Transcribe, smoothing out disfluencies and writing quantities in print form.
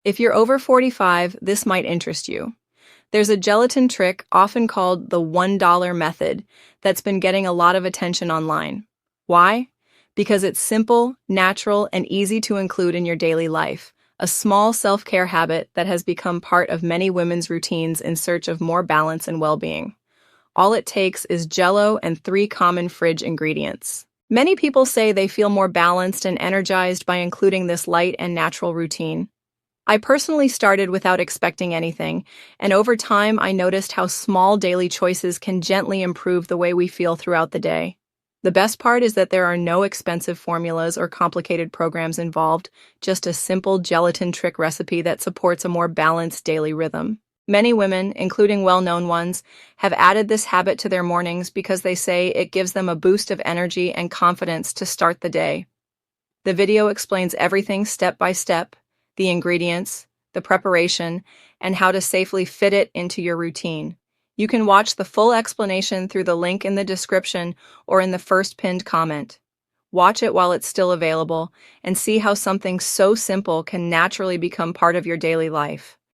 If you're over 45, this might interest you. There's a gelatin trick, often called the $1 method, that's been getting a lot of attention online. Why? Because it's simple, natural, and easy to include in your daily life, a small self-care habit that has become part of many women's routines in search of more balance and well-being. All it takes is Jello and 3 common fridge ingredients. Many people say they feel more balanced and energized by including this light and natural routine. I personally started without expecting anything, and over time I noticed how small daily choices can gently improve the way we feel throughout the day. The best part is that there are no expensive formulas or complicated programs involved, just a simple gelatin trick recipe that supports a more balanced daily rhythm. Many women, including well-known ones, have added this habit to their mornings because they say it gives them a boost of energy and confidence to start the day. The video explains everything step by step: the ingredients, the preparation, and how to safely fit it into your routine. You can watch the full explanation through the link in the description or in the first pinned comment. Watch it while it's still available and see how something so simple can naturally become part of your daily life.